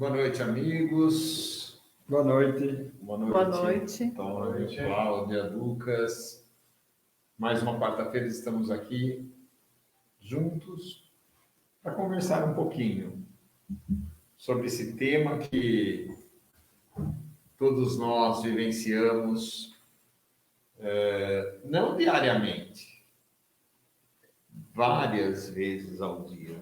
Boa noite, amigos. Boa noite. Boa noite. Boa noite. Antônio, Cláudia, Lucas. Mais uma quarta-feira estamos aqui juntos para conversar um pouquinho sobre esse tema que todos nós vivenciamos, não diariamente, várias vezes ao dia.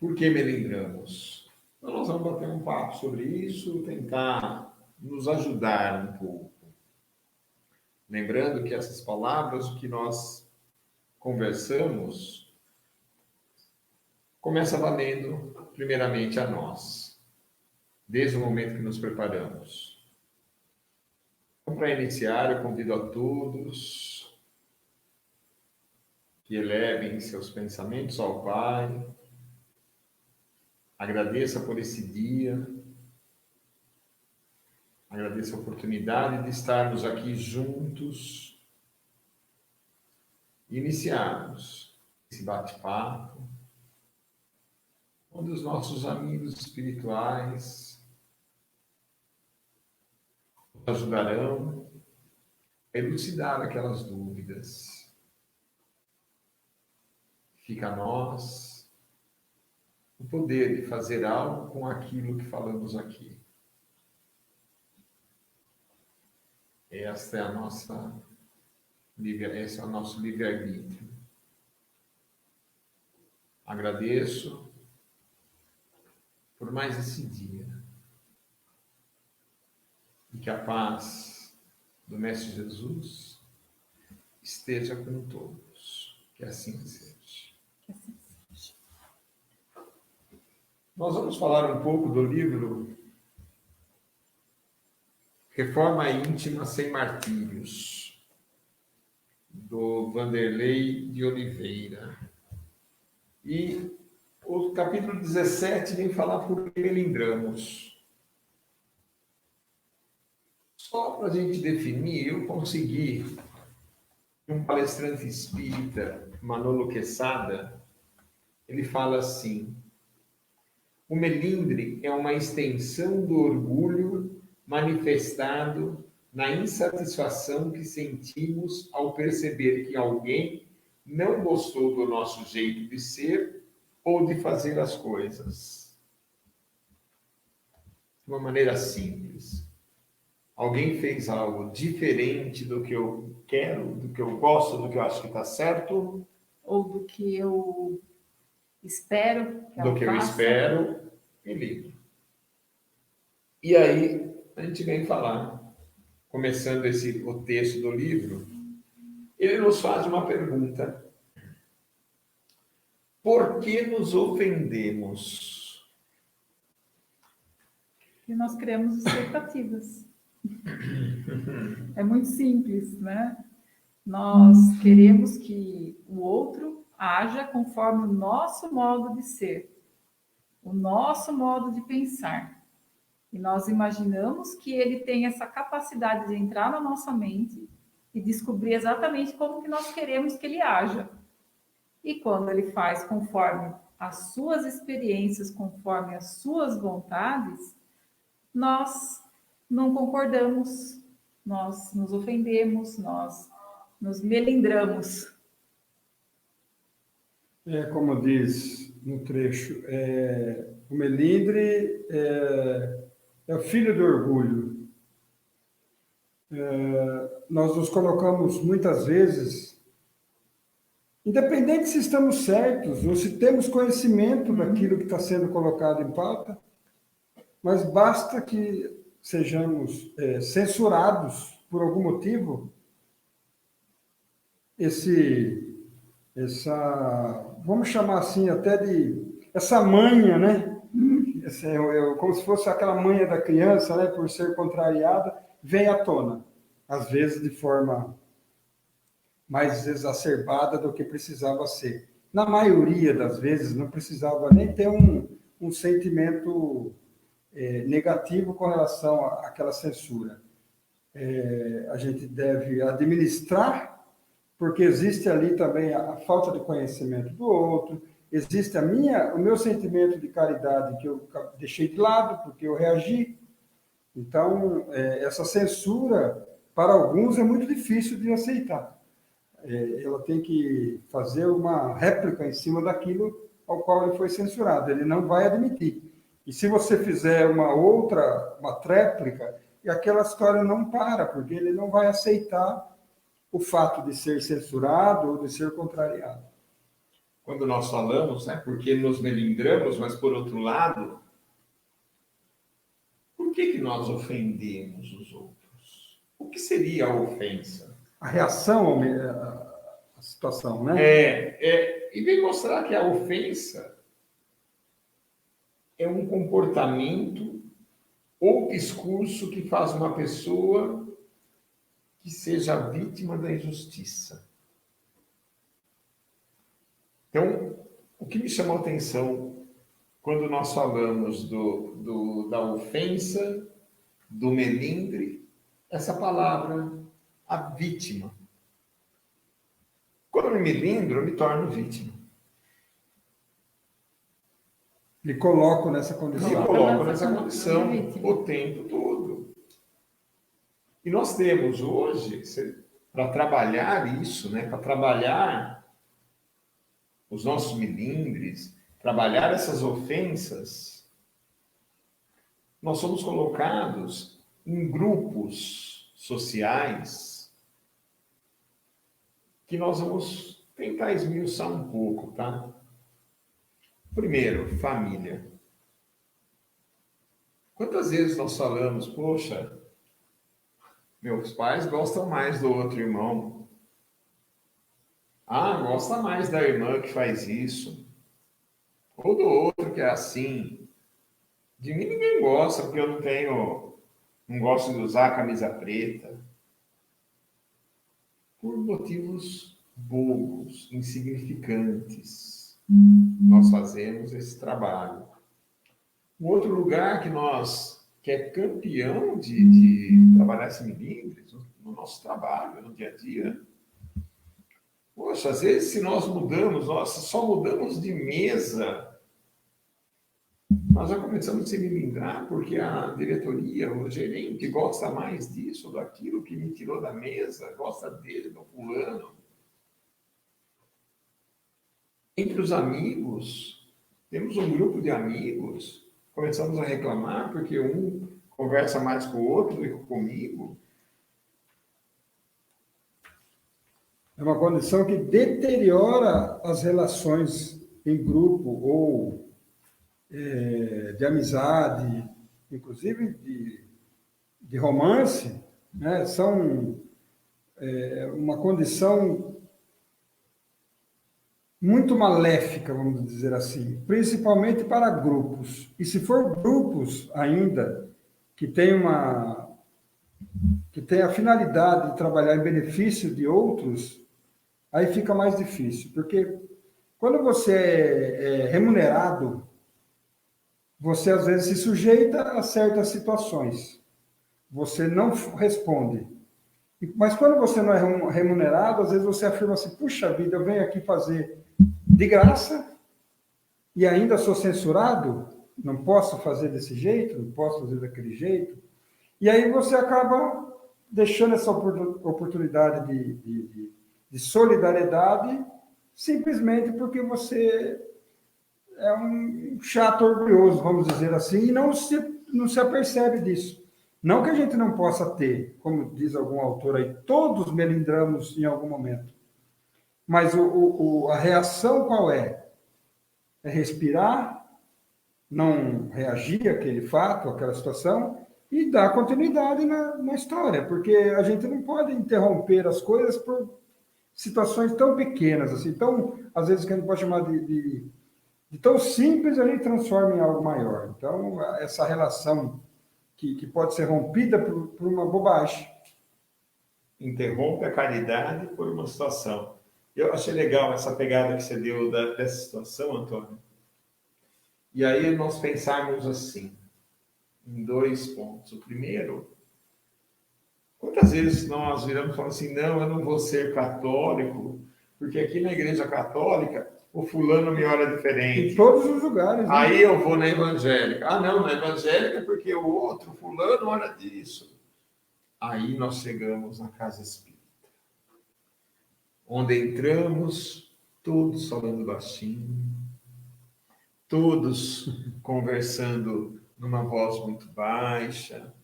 Por que melindramos? Então, nós vamos bater um papo sobre isso, tentar nos ajudar um pouco. Lembrando que essas palavras, o que nós conversamos, começa valendo primeiramente a nós, desde o momento que nos preparamos. Então, para iniciar, eu convido a todos que elevem seus pensamentos ao Pai. Agradeça por esse dia, agradeça a oportunidade de estarmos aqui juntos, iniciarmos esse bate-papo, onde os nossos amigos espirituais nos ajudarão a elucidar aquelas dúvidas. Fica a nós o poder de fazer algo com aquilo que falamos aqui. Esse é o nosso livre-arbítrio. Agradeço por mais esse dia. E que a paz do Mestre Jesus esteja com todos. Que assim seja. Nós vamos falar um pouco do livro Reforma Íntima Sem Martírios, do Vanderlei de Oliveira. E o capítulo 17 vem falar por que melindramos. Só para a gente definir, eu consegui, um palestrante espírita, Manolo Quesada, ele fala assim: o melindre é uma extensão do orgulho manifestado na insatisfação que sentimos ao perceber que alguém não gostou do nosso jeito de ser ou de fazer as coisas. De uma maneira simples. Alguém fez algo diferente do que eu quero, do que eu gosto, do que eu acho que está certo. Ou do que eu espero que do que eu espero, me livro. E aí, a gente vem falar, começando o texto do livro, ele nos faz uma pergunta. Por que nos ofendemos? E nós criamos expectativas. É muito simples, né? Nós queremos que o outro haja conforme o nosso modo de ser, o nosso modo de pensar. E nós imaginamos que ele tem essa capacidade de entrar na nossa mente e descobrir exatamente como que nós queremos que ele haja. E quando ele faz conforme as suas experiências, conforme as suas vontades, nós não concordamos, nós nos ofendemos, nós nos melindramos. Como diz no trecho, o melindre é o filho do orgulho. Nós nos colocamos muitas vezes, independente se estamos certos ou se temos conhecimento daquilo que está sendo colocado em pauta, mas basta que sejamos censurados por algum motivo, vamos chamar assim até de essa manha, né? Como se fosse aquela manha da criança, né? Por ser contrariada, vem à tona, às vezes de forma mais exacerbada do que precisava ser. Na maioria das vezes, não precisava nem ter um sentimento negativo com relação àquela censura. A gente deve administrar, porque existe ali também a falta de conhecimento do outro, existe o meu sentimento de caridade que eu deixei de lado porque eu reagi. Então, essa censura, para alguns, é muito difícil de aceitar. Ela tem que fazer uma réplica em cima daquilo ao qual ele foi censurado. Ele não vai admitir. E se você fizer uma tréplica, e aquela história não para, porque ele não vai aceitar o fato de ser censurado ou de ser contrariado. Quando nós falamos, né, porque nos melindramos, mas por outro lado, por que nós ofendemos os outros? O que seria a ofensa? A reação à situação, né? E vem mostrar que a ofensa é um comportamento ou discurso que faz uma pessoa que seja vítima da injustiça. Então, o que me chamou a atenção quando nós falamos da ofensa, do melindre, essa palavra, a vítima. Quando eu me melindro, eu me torno vítima. Me coloco nessa condição. Me coloco nessa condição o tempo todo. E nós temos hoje, para trabalhar isso, né, para trabalhar os nossos melindres, trabalhar essas ofensas, nós somos colocados em grupos sociais que nós vamos tentar esmiuçar um pouco, tá? Primeiro, família. Quantas vezes nós falamos, poxa, meus pais gostam mais do outro irmão. Ah, gosta mais da irmã que faz isso. Ou do outro que é assim. De mim ninguém gosta, porque eu não gosto de usar camisa preta. Por motivos bobos, insignificantes. Nós fazemos esse trabalho. Um outro lugar que é campeão de trabalhar esse melindres, no nosso trabalho, no dia a dia. Poxa, às vezes se nós mudamos, só mudamos de mesa, nós já começamos a se melindrar porque a diretoria, o gerente gosta mais disso ou daquilo que me tirou da mesa, gosta dele, do fulano. Entre os amigos, temos um grupo de amigos, começamos a reclamar porque um conversa mais com o outro do que comigo. É uma condição que deteriora as relações em grupo ou de amizade, inclusive de romance, né? São uma condição muito maléfica, vamos dizer assim, principalmente para grupos. E se for grupos ainda que tem a finalidade de trabalhar em benefício de outros, aí fica mais difícil, porque quando você é remunerado, você às vezes se sujeita a certas situações. Você não responde. Mas quando você não é remunerado, às vezes você afirma assim, puxa vida, eu venho aqui fazer de graça e ainda sou censurado, não posso fazer desse jeito, não posso fazer daquele jeito. E aí você acaba deixando essa oportunidade de solidariedade simplesmente porque você é um chato orgulhoso, vamos dizer assim, e não se apercebe disso. Não que a gente não possa ter, como diz algum autor aí, todos melindramos em algum momento. Mas a reação qual é? É respirar, não reagir àquele fato, àquela situação, e dar continuidade na história, porque a gente não pode interromper as coisas por situações tão pequenas, assim, tão, às vezes, que a gente pode chamar de tão simples, a gente transforma em algo maior. Então, essa relação que pode ser rompida por uma bobagem. Interrompe a caridade por uma situação. Eu achei legal essa pegada que você deu dessa situação, Antônio. E aí nós pensarmos assim, em 2 pontos. O primeiro, quantas vezes nós viramos e falamos assim, não, eu não vou ser católico, porque aqui na Igreja Católica o fulano me olha Em diferente. todos os lugares. Né? Aí eu vou na evangélica. Ah, não, na evangélica é porque o outro, fulano, olha disso. Aí nós chegamos na casa espírita, onde entramos, todos falando baixinho, todos conversando numa voz muito baixa.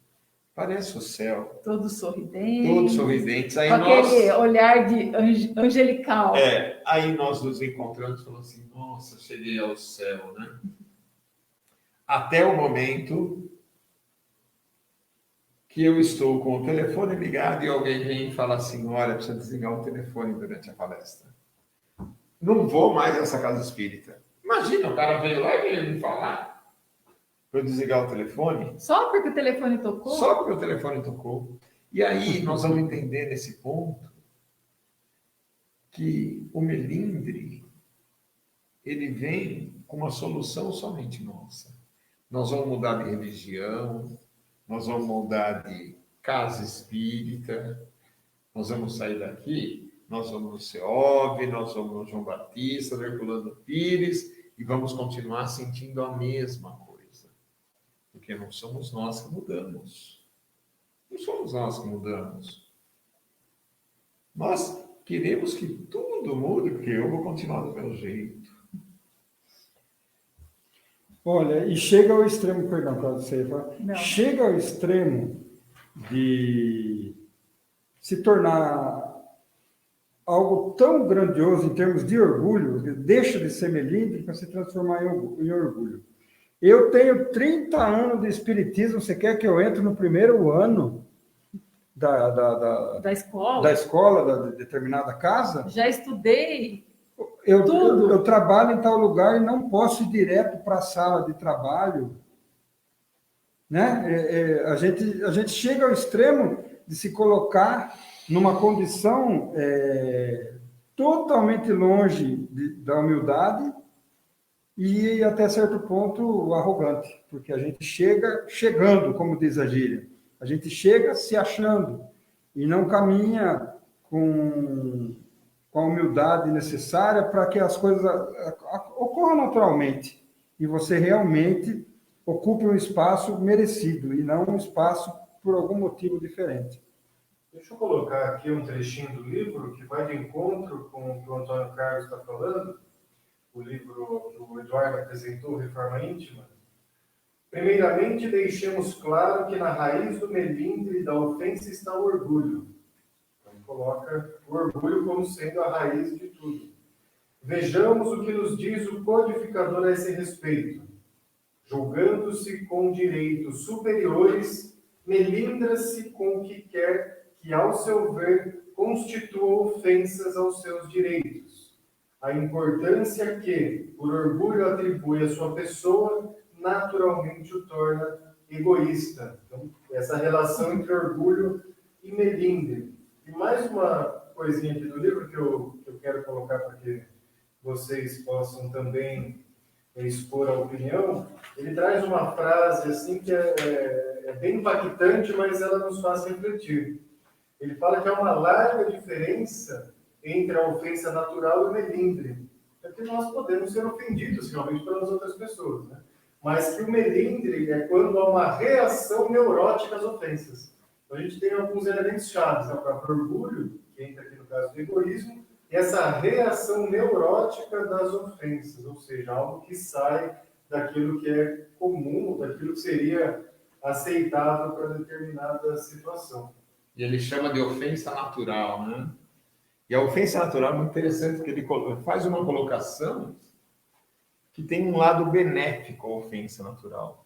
Parece o céu. Todos sorridentes. Todos sorridentes. Aí com nós, aquele olhar de angelical. aí nós nos encontramos e falamos assim, nossa, cheguei ao céu, né? Até o momento que eu estou com o telefone ligado e alguém vem e fala assim, olha, precisa desligar o telefone durante a palestra. Não vou mais nessa casa espírita. Imagina, o cara veio lá e veio me falar para eu desligar o telefone. Só porque o telefone tocou? Só porque o telefone tocou. E aí nós vamos entender nesse ponto que o melindre, ele vem com uma solução somente nossa. Nós vamos mudar de religião, nós vamos mudar de casa espírita, nós vamos sair daqui, nós vamos no CEOB, nós vamos no João Batista, no Herculano Pires, e vamos continuar sentindo a mesma coisa. Porque não somos nós que mudamos. Não somos nós que mudamos. Nós queremos que tudo mude, porque eu vou continuar do meu jeito. Olha, e chega ao extremo, perdão, para você falar, chega ao extremo de se tornar algo tão grandioso em termos de orgulho, que deixa de ser melindre para se transformar em orgulho. Eu tenho 30 anos de espiritismo, você quer que eu entre no primeiro ano da escola, da determinada casa? Já estudei. Eu trabalho em tal lugar e não posso ir direto para a sala de trabalho. Né? A gente chega ao extremo de se colocar numa condição totalmente longe da humildade e, até certo ponto, arrogante, porque a gente chega chegando, como diz a gíria. A gente chega se achando e não caminha com a humildade necessária para que as coisas ocorram naturalmente e você realmente ocupe um espaço merecido e não um espaço por algum motivo diferente. Deixa eu colocar aqui um trechinho do livro que vai de encontro com o que o Antônio Carlos está falando, o livro que o Eduardo apresentou, Reforma Íntima. Primeiramente, deixemos claro que na raiz do melindre e da ofensa está o orgulho. Então, coloca o orgulho como sendo a raiz de tudo. Vejamos o que nos diz o codificador a esse respeito. Julgando-se com direitos superiores, melindra-se com o que quer que, ao seu ver, constitua ofensas aos seus direitos. A importância que, por orgulho, atribui à sua pessoa, naturalmente o torna egoísta. Então, essa relação entre orgulho e melindre. E mais uma coisinha aqui do livro que eu quero colocar para que vocês possam também expor a opinião. Ele traz uma frase assim que é bem impactante, mas ela nos faz refletir. Ele fala que há uma larga diferença entre a ofensa natural e o melindre. É que nós podemos ser ofendidos realmente pelas outras pessoas, né? Mas que o melindre é quando há uma reação neurótica às ofensas. Então, a gente tem alguns elementos chaves, né? O próprio orgulho, que entra aqui no caso do egoísmo, e essa reação neurótica das ofensas, ou seja, algo que sai daquilo que é comum, daquilo que seria aceitável para determinada situação. E ele chama de ofensa natural, né? E a ofensa natural é muito interessante, porque ele faz uma colocação que tem um lado benéfico à ofensa natural.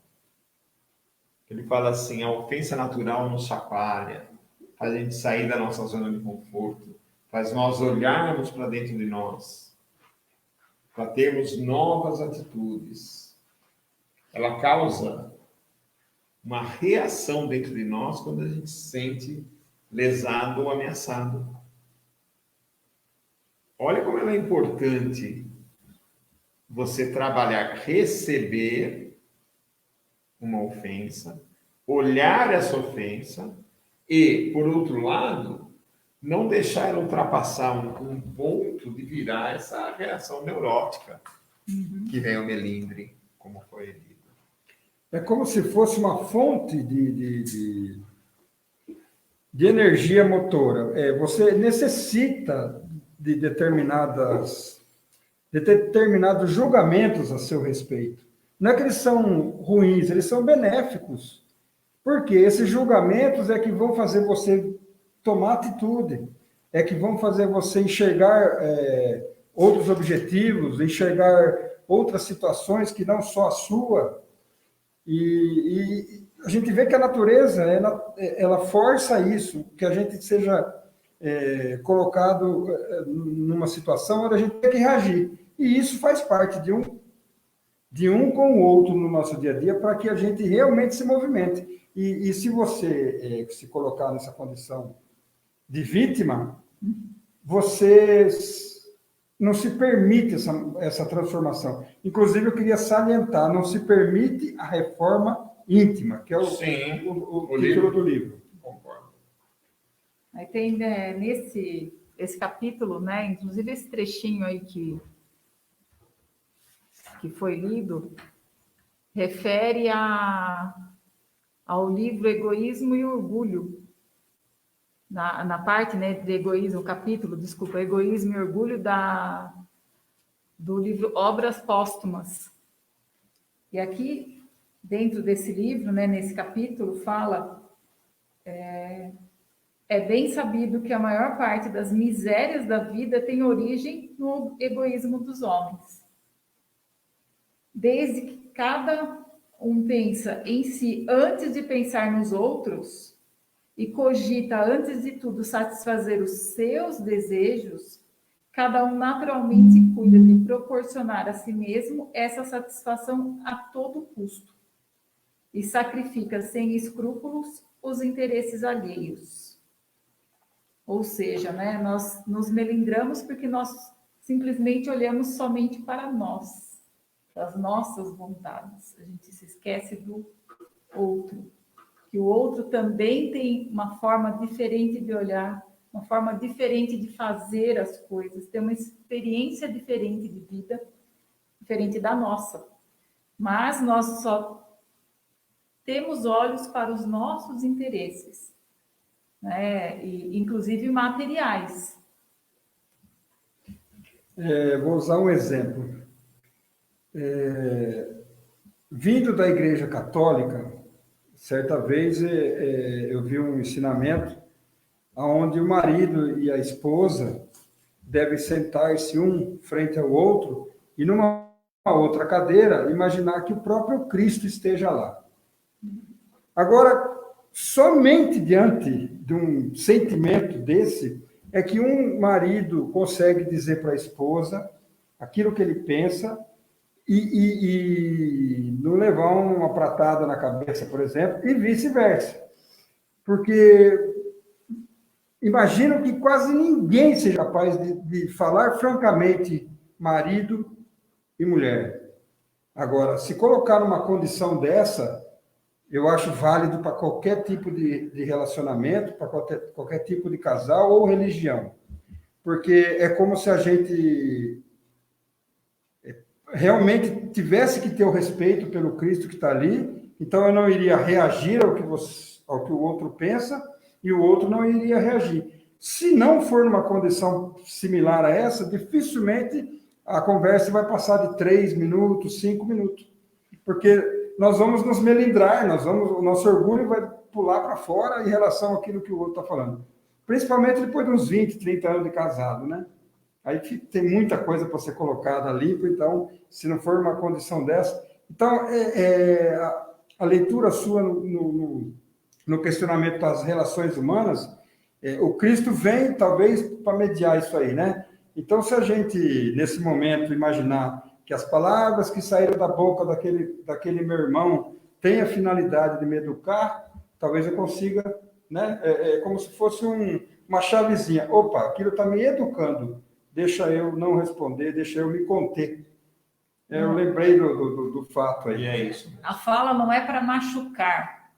Ele fala assim, a ofensa natural nos chacoalha, faz a gente sair da nossa zona de conforto, faz nós olharmos para dentro de nós, para termos novas atitudes. Ela causa uma reação dentro de nós quando a gente se sente lesado ou ameaçado. Olha como ela é importante você trabalhar, receber uma ofensa, olhar essa ofensa e, por outro lado, não deixar ela ultrapassar um ponto de virar essa reação neurótica que vem o melindre, como foi lido. É como se fosse uma fonte de energia motora. Você necessita de determinados julgamentos a seu respeito. Não é que eles são ruins, eles são benéficos. Porque esses julgamentos é que vão fazer você tomar atitude, é que vão fazer você enxergar outros objetivos, enxergar outras situações que não só a sua. E a gente vê que a natureza, ela força isso, que a gente seja colocado numa situação onde a gente tem que reagir. E isso faz parte de um com o outro no nosso dia a dia, para que a gente realmente se movimente. E se você se colocar nessa condição de vítima, você não se permite essa transformação. Inclusive, eu queria salientar, não se permite a reforma íntima, que é o título do livro. Concordo. Aí tem esse capítulo, né? Inclusive esse trechinho aí que foi lido, refere ao livro Egoísmo e Orgulho. Na parte, né, de egoísmo, capítulo, desculpa, Egoísmo e Orgulho do livro Obras Póstumas. E aqui, dentro desse livro, né, nesse capítulo, fala: é bem sabido que a maior parte das misérias da vida tem origem no egoísmo dos homens. Desde que cada um pensa em si antes de pensar nos outros e cogita antes de tudo satisfazer os seus desejos, cada um naturalmente cuida de proporcionar a si mesmo essa satisfação a todo custo e sacrifica sem escrúpulos os interesses alheios. Ou seja, né, nós nos melindramos porque nós simplesmente olhamos somente para nós, das nossas vontades. A gente se esquece do outro, que o outro também tem uma forma diferente de olhar, uma forma diferente de fazer as coisas, tem uma experiência diferente de vida, diferente da nossa. Mas nós só temos olhos para os nossos interesses, né? E, inclusive materiais. Vou usar um exemplo. Vindo da Igreja Católica, certa vez eu vi um ensinamento onde o marido e a esposa devem sentar-se um frente ao outro e numa outra cadeira imaginar que o próprio Cristo esteja lá. Agora, somente diante de um sentimento desse é que um marido consegue dizer para a esposa aquilo que ele pensa e não levar uma pratada na cabeça, por exemplo, e vice-versa. Porque imagino que quase ninguém seja capaz de falar francamente marido e mulher. Agora, se colocar numa condição dessa, eu acho válido para qualquer tipo de relacionamento, para qualquer tipo de casal ou religião. Porque é como se a gente realmente tivesse que ter o respeito pelo Cristo que está ali, então eu não iria reagir ao que o outro pensa e o outro não iria reagir. Se não for numa condição similar a essa, dificilmente a conversa vai passar de 3 minutos, 5 minutos, porque nós vamos nos melindrar, o nosso orgulho vai pular para fora em relação àquilo que o outro está falando. Principalmente depois de uns 20, 30 anos de casado, né? Aí tem muita coisa para ser colocada limpo, então, se não for uma condição dessa... Então, a leitura sua no questionamento das relações humanas, o Cristo vem, talvez, para mediar isso aí, né? Então, se a gente, nesse momento, imaginar que as palavras que saíram da boca daquele meu irmão têm a finalidade de me educar, talvez eu consiga, né? Como se fosse uma chavezinha. Opa, aquilo está me educando. Deixa eu não responder, deixa eu me conter. Eu lembrei do fato aí. E é isso. A fala não é para machucar,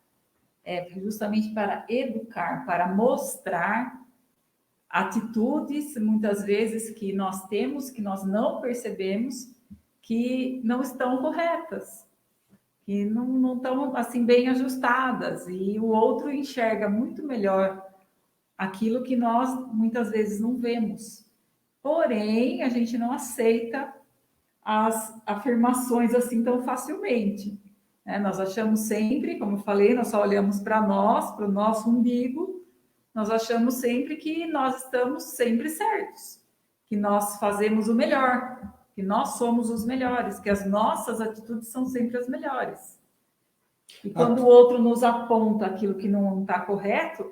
é justamente para educar, para mostrar atitudes, muitas vezes, que nós temos, que nós não percebemos, que não estão corretas, que não estão assim bem ajustadas, e o outro enxerga muito melhor aquilo que nós muitas vezes não vemos. Porém, a gente não aceita as afirmações assim tão facilmente, né? Nós achamos sempre, como eu falei, nós só olhamos para nós, para o nosso umbigo, nós achamos sempre que nós estamos sempre certos, que nós fazemos o melhor, que nós somos os melhores, que as nossas atitudes são sempre as melhores. E quando o outro nos aponta aquilo que não está correto,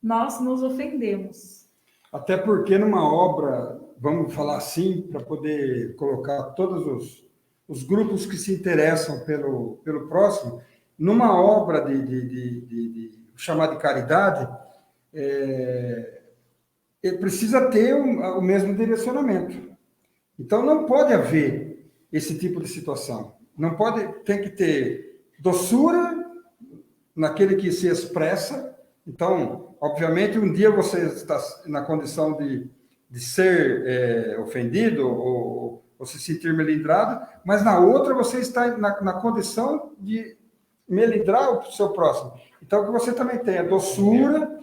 nós nos ofendemos. Até porque numa obra, vamos falar assim, para poder colocar todos os grupos que se interessam pelo próximo, numa obra chamada de caridade, ele precisa ter o mesmo direcionamento. Então, não pode haver esse tipo de situação. Não pode, tem que ter doçura naquele que se expressa. Então, obviamente, um dia você está na condição de ser ofendido ou se sentir melindrado, mas na outra você está na condição de melindrar o seu próximo. Então, que você também tenha doçura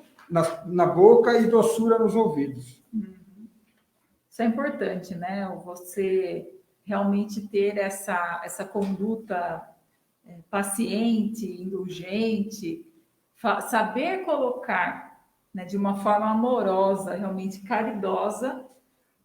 na boca e doçura nos ouvidos. Isso é importante, né? Você realmente ter essa conduta paciente, indulgente, saber colocar, né, de uma forma amorosa, realmente caridosa,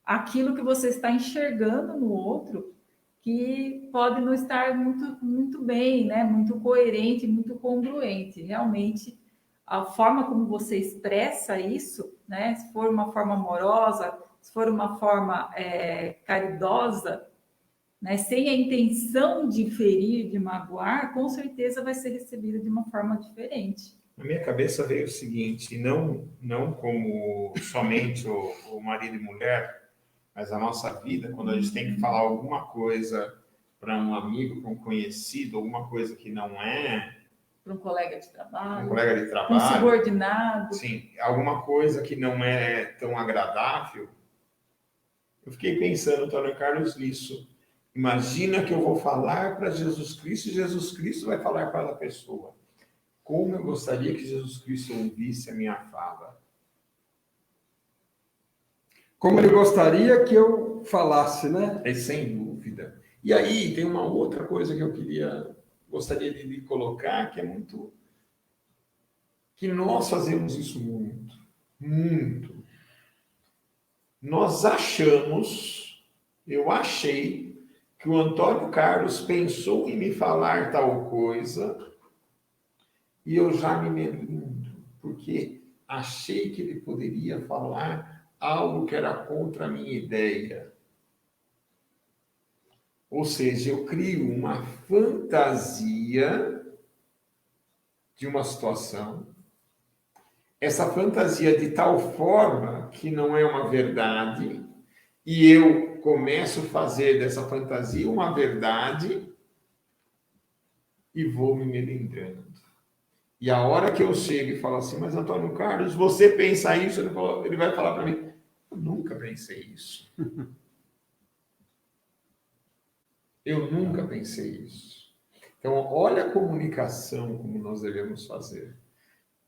aquilo que você está enxergando no outro, que pode não estar muito bem, né? Muito coerente, muito congruente. Realmente, a forma como você expressa isso, né? Se for uma forma amorosa, se for uma forma caridosa, né? Sem a intenção de ferir, de magoar, com certeza vai ser recebida de uma forma diferente. Na minha cabeça veio o seguinte, não como somente o marido e mulher, mas a nossa vida, quando a gente tem que falar alguma coisa para um amigo, para um conhecido, alguma coisa que não é... Para um colega de trabalho. Um colega de trabalho. Um subordinado. Sim, alguma coisa que não é tão agradável. Eu fiquei pensando, Antônio Carlos, nisso. Imagina que eu vou falar para Jesus Cristo e Jesus Cristo vai falar para a pessoa. Como eu gostaria que Jesus Cristo ouvisse a minha fala. Como ele gostaria que eu falasse, né? É sem dúvida. E aí tem uma outra coisa que eu gostaria de colocar, que é muito... que nós fazemos isso muito. Nós eu achei que o Antônio Carlos pensou em me falar tal coisa e eu já me melindro, porque achei que ele poderia falar algo que era contra a minha ideia. Ou seja, eu crio uma fantasia de uma situação, essa fantasia de tal forma que não é uma verdade, e eu começo a fazer dessa fantasia uma verdade e vou me melindrando. E a hora que eu chego e falo assim, mas Antônio Carlos, você pensa isso? Ele vai falar para mim, eu nunca pensei isso. Eu nunca pensei isso. Então, olha a comunicação como nós devemos fazer.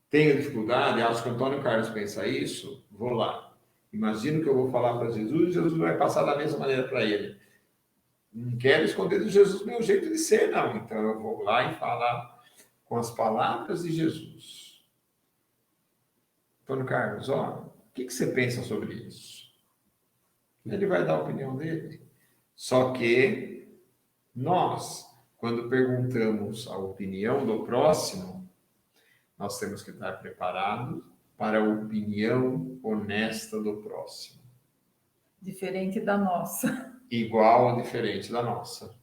Tenho dificuldade, acho que o Antônio Carlos pensa isso, vou lá. Imagino que eu vou falar para Jesus e Jesus vai passar da mesma maneira para ele. Não quero esconder de Jesus meu jeito de ser, não. Então, eu vou lá e falar com as palavras de Jesus. Antônio Carlos, o que você pensa sobre isso? Ele vai dar a opinião dele. Só que nós, quando perguntamos a opinião do próximo, nós temos que estar preparados para a opinião honesta do próximo. Diferente da nossa. Igual ou diferente da nossa.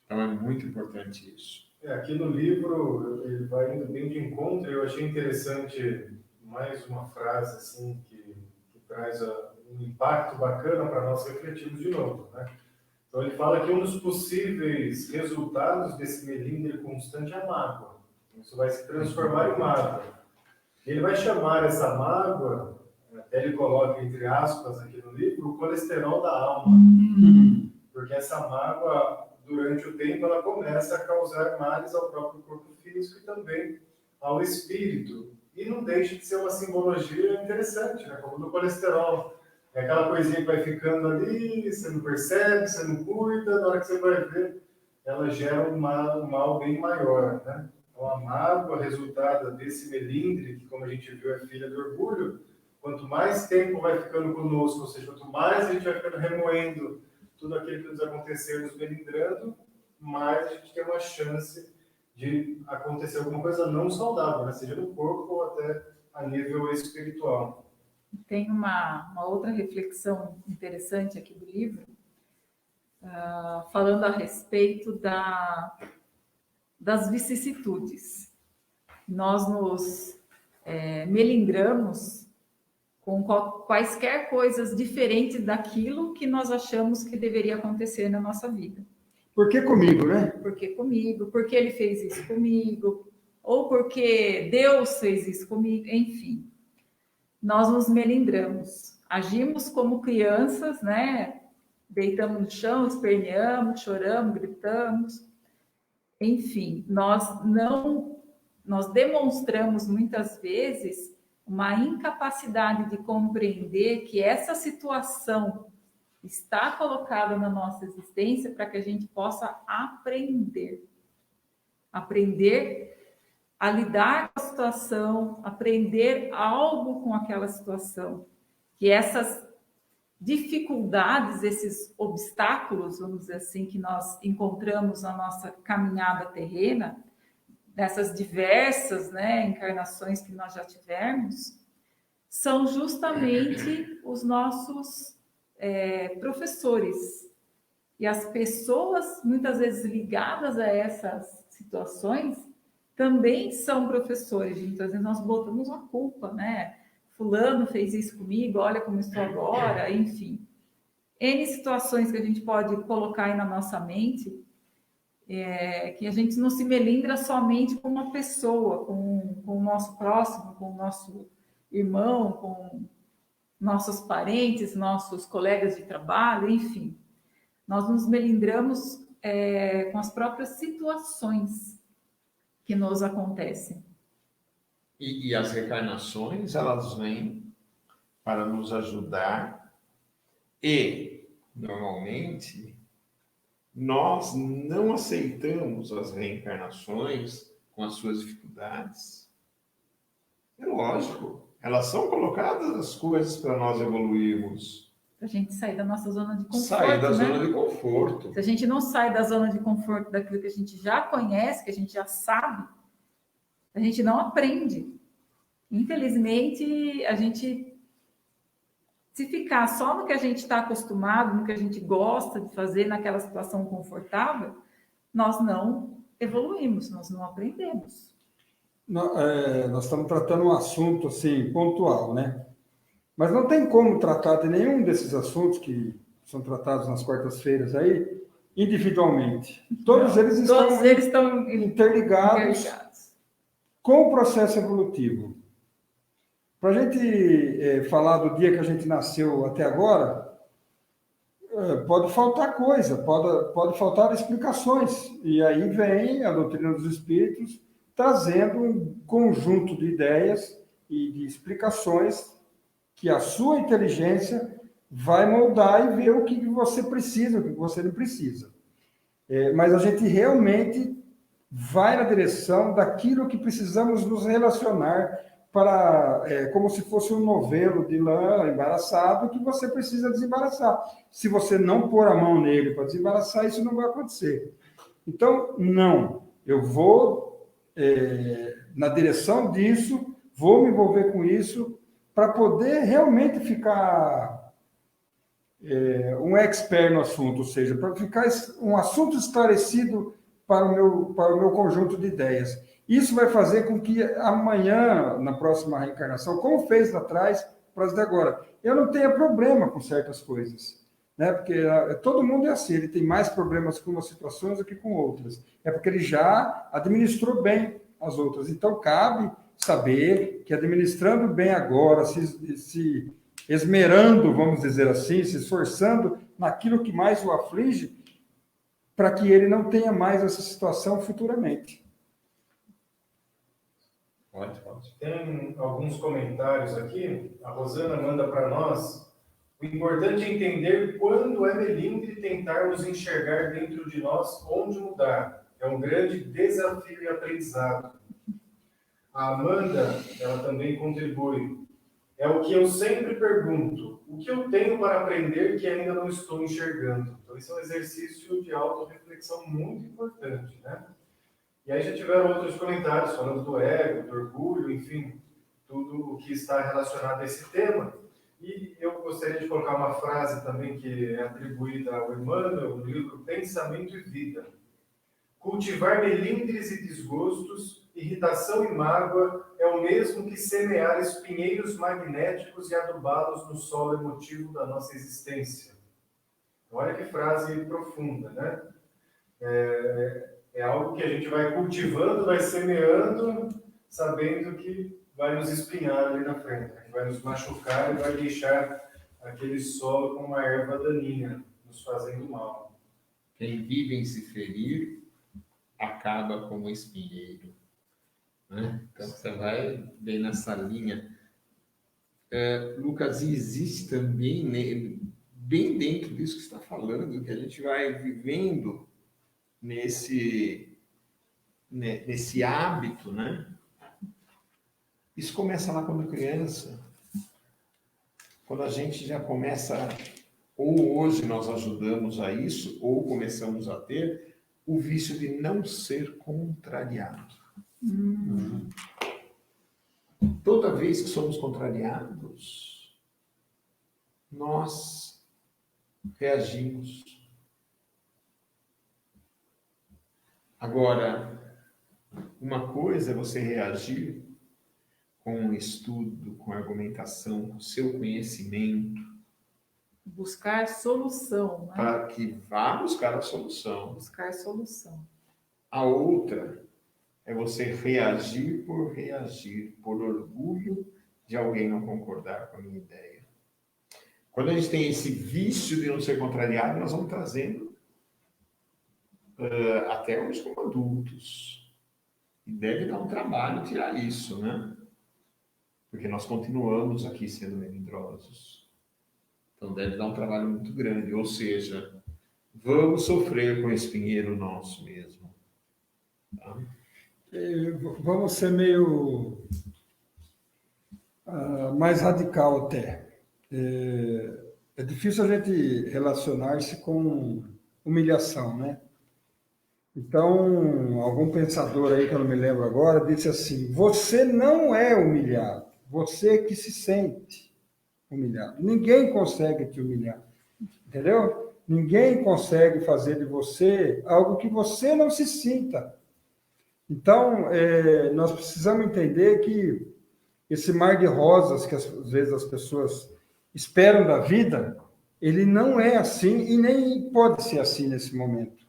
Então é muito importante isso. Aqui no livro, ele vai indo bem de encontro. Eu achei interessante mais uma frase assim que traz um impacto bacana para nós refletirmos de novo, né? Então ele fala que um dos possíveis resultados desse melindre constante é a mágoa. Isso vai se transformar em mágoa. Ele vai chamar essa mágoa Até ele coloca, entre aspas, aqui no livro, o colesterol da alma. Porque essa mágoa, durante o tempo, ela começa a causar males ao próprio corpo físico e também ao espírito. E não deixa de ser uma simbologia interessante, né? Como do colesterol. É aquela coisinha que vai ficando ali, você não percebe, você não cuida, na hora que você vai ver, ela gera um mal bem maior, né? Então, a mágoa resultada desse melindre, que, como a gente viu, é filha do orgulho, quanto mais tempo vai ficando conosco, ou seja, quanto mais a gente vai ficando remoendo tudo aquilo que nos aconteceu, nos melindrando, mais a gente tem uma chance de acontecer alguma coisa não saudável, né? Seja no corpo ou até a nível espiritual. Tem uma outra reflexão interessante aqui do livro, falando a respeito das vicissitudes. Nós nos melindramos com quaisquer coisas diferentes daquilo que nós achamos que deveria acontecer na nossa vida. Por que comigo, né? Por que comigo? Porque ele fez isso comigo? Ou porque Deus fez isso comigo? Enfim, nós nos melindramos. Agimos como crianças, né? Deitamos no chão, esperneamos, choramos, gritamos. Enfim, nós demonstramos muitas vezes uma incapacidade de compreender que essa situação está colocada na nossa existência para que a gente possa aprender a lidar com a situação, aprender algo com aquela situação, que essas dificuldades, esses obstáculos, vamos dizer assim, que nós encontramos na nossa caminhada terrena, nessas diversas, né, encarnações que nós já tivemos, são justamente os nossos professores. E as pessoas, muitas vezes ligadas a essas situações, também são professores. Muitas vezes nós botamos uma culpa, né? Fulano fez isso comigo, olha como estou agora, enfim. N situações que a gente pode colocar aí na nossa mente, que a gente não se melindra somente com uma pessoa, com o nosso próximo, com o nosso irmão, com nossos parentes, nossos colegas de trabalho, enfim. Nós nos melindramos com as próprias situações que nos acontecem. E as reencarnações, elas vêm para nos ajudar e, normalmente, nós não aceitamos as reencarnações com as suas dificuldades. É lógico, elas são colocadas as coisas para nós evoluirmos. Para a gente sair da nossa zona de conforto. Sair da né? zona de conforto. Se a gente não sai da zona de conforto daquilo que a gente já conhece, que a gente já sabe, a gente não aprende. Infelizmente, a gente, se ficar só no que a gente está acostumado, no que a gente gosta de fazer, naquela situação confortável, nós não evoluímos, nós não aprendemos. Nós estamos tratando um assunto assim, pontual, né? Mas não tem como tratar de nenhum desses assuntos que são tratados nas quartas-feiras aí, individualmente. Todos eles estão interligados com o processo evolutivo. Para a gente falar do dia que a gente nasceu até agora, pode faltar coisa, pode faltar explicações. E aí vem a doutrina dos espíritos trazendo um conjunto de ideias e de explicações que a sua inteligência vai moldar e ver o que você precisa, o que você não precisa. Mas a gente realmente vai na direção daquilo que precisamos nos relacionar para, como se fosse um novelo de lã embaraçado que você precisa desembaraçar. Se você não pôr a mão nele para desembaraçar, isso não vai acontecer. Então, não. Eu vou na direção disso, vou me envolver com isso para poder realmente ficar um expert no assunto, ou seja, para ficar um assunto esclarecido para o meu conjunto de ideias. Isso vai fazer com que amanhã, na próxima reencarnação, como fez lá atrás, para as de agora, eu não tenha problema com certas coisas. Né? Porque todo mundo é assim, ele tem mais problemas com umas situações do que com outras. É porque ele já administrou bem as outras. Então, cabe saber que administrando bem agora, se esmerando, vamos dizer assim, se esforçando naquilo que mais o aflige, para que ele não tenha mais essa situação futuramente. Pode. Tem alguns comentários aqui. A Rosana manda para nós. O importante é entender quando é melindre tentarmos enxergar dentro de nós onde mudar. É um grande desafio e aprendizado. A Amanda, ela também contribui. É o que eu sempre pergunto. O que eu tenho para aprender que ainda não estou enxergando? Então, isso é um exercício de autorreflexão muito importante, né? E aí já tiveram outros comentários falando do ego, do orgulho, enfim, tudo o que está relacionado a esse tema. E eu gostaria de colocar uma frase também que é atribuída ao Emmanuel, no livro Pensamento e Vida. Cultivar melindres e desgostos, irritação e mágoa é o mesmo que semear espinheiros magnéticos e adubá-los no solo emotivo da nossa existência. Olha que frase profunda, né? É algo que a gente vai cultivando, vai semeando, sabendo que vai nos espinhar ali na frente, né? Vai nos machucar e vai deixar aquele solo com uma erva daninha, nos fazendo mal. Quem vive em se ferir, acaba como espinheiro. Né? Então, você vai bem nessa linha. Lucas, existe também, né, bem dentro disso que você está falando, que a gente vai vivendo nesse hábito, né? Isso começa lá quando criança, quando a gente já começa, ou hoje nós ajudamos a isso, ou começamos a ter o vício de não ser contrariado. Toda vez que somos contrariados, nós reagimos. Agora, uma coisa é você reagir com um estudo, com argumentação, com seu conhecimento. Buscar solução, né? Para que vá buscar a solução. Buscar solução. A outra é você reagir, por orgulho de alguém não concordar com a minha ideia. Quando a gente tem esse vício de não ser contrariado, nós vamos trazendo até hoje como adultos. E deve dar um trabalho tirar isso, né? Porque nós continuamos aqui sendo melindrosos. Então deve dar um trabalho muito grande. Ou seja, vamos sofrer com o espinheiro nosso mesmo. Tá? Vamos ser meio mais radical até. É difícil a gente relacionar-se com humilhação, né? Então, algum pensador aí, que eu não me lembro agora, disse assim: você não é humilhado, você que se sente humilhado. Ninguém consegue te humilhar, entendeu? Ninguém consegue fazer de você algo que você não se sinta. Então, nós precisamos entender que esse mar de rosas que às vezes as pessoas esperam da vida, ele não é assim e nem pode ser assim nesse momento.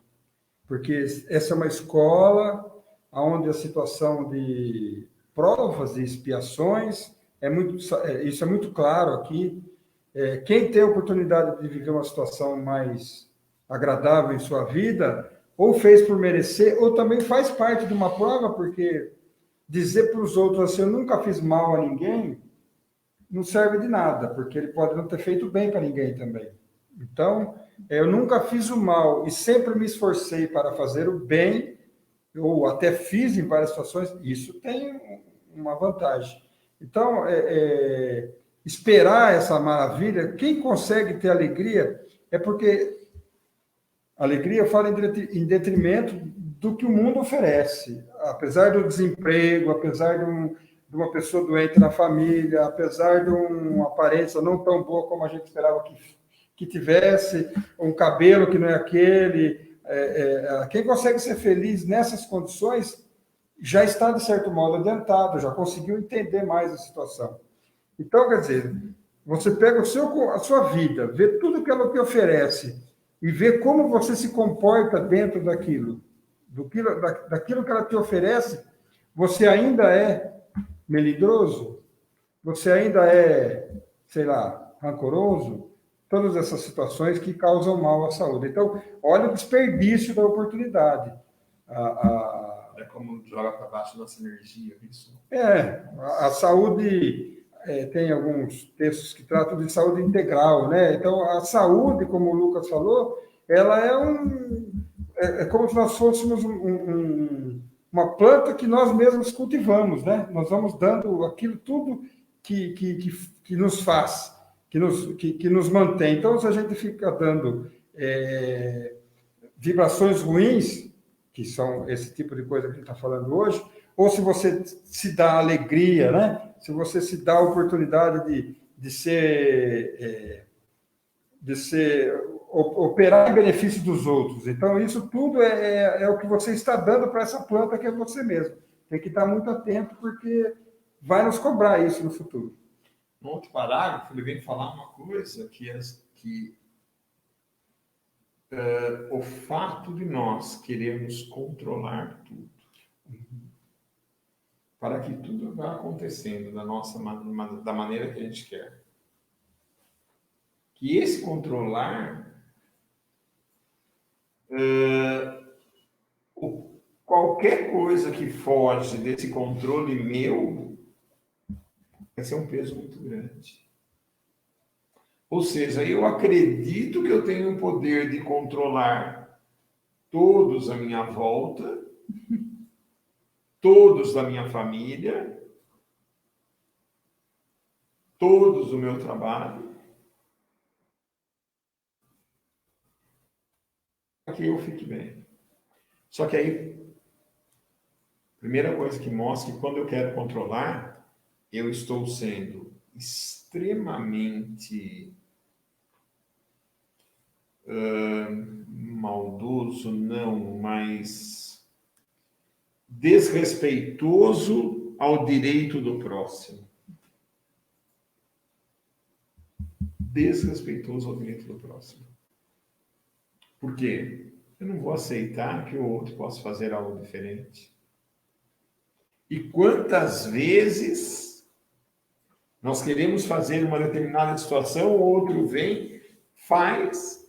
Porque essa é uma escola onde a situação de provas e expiações, isso é muito claro aqui. Quem tem a oportunidade de viver uma situação mais agradável em sua vida, ou fez por merecer, ou também faz parte de uma prova, porque dizer para os outros assim, eu nunca fiz mal a ninguém, não serve de nada, porque ele pode não ter feito bem para ninguém também. Então, eu nunca fiz o mal e sempre me esforcei para fazer o bem, ou até fiz em várias situações, isso tem uma vantagem. Então, esperar essa maravilha, quem consegue ter alegria, é porque alegria fala em detrimento do que o mundo oferece. Apesar do desemprego, apesar de uma pessoa doente na família, apesar de uma aparência não tão boa como a gente esperava que tivesse, um cabelo que não é aquele, quem consegue ser feliz nessas condições já está, de certo modo, adiantado, já conseguiu entender mais a situação. Então, quer dizer, você pega a sua vida, vê tudo que ela te oferece e vê como você se comporta dentro daquilo que ela te oferece, você ainda é melindroso, você ainda é, sei lá, rancoroso, todas essas situações que causam mal à saúde. Então, olha o desperdício da oportunidade. É como joga para baixo nossa energia, isso. A saúde, tem alguns textos que tratam de saúde integral, né? Então, a saúde, como o Lucas falou, ela é como se nós fôssemos uma planta que nós mesmos cultivamos, né? Nós vamos dando aquilo tudo que nos faz, que nos mantém. Então, se a gente fica dando vibrações ruins, que são esse tipo de coisa que a gente está falando hoje, ou se você se dá alegria, né? Se você se dá a oportunidade de operar em benefício dos outros. Então, isso tudo é o que você está dando para essa planta que é você mesmo. Tem que estar muito atento, porque vai nos cobrar isso no futuro. No outro parágrafo, ele vem falar uma coisa que o fato de nós queremos controlar tudo, para que tudo vá acontecendo da maneira que a gente quer. Que esse controlar, qualquer coisa que foge desse controle meu, vai ser um peso muito grande. Ou seja, eu acredito que eu tenho o poder de controlar todos à minha volta, todos da minha família, todos do meu trabalho, para que eu fique bem. Só que aí, a primeira coisa que mostra que quando eu quero controlar, eu estou sendo extremamente maldoso, não, mas desrespeitoso ao direito do próximo. Desrespeitoso ao direito do próximo. Por quê? Eu não vou aceitar que o outro possa fazer algo diferente. E quantas vezes nós queremos fazer uma determinada situação, o outro vem, faz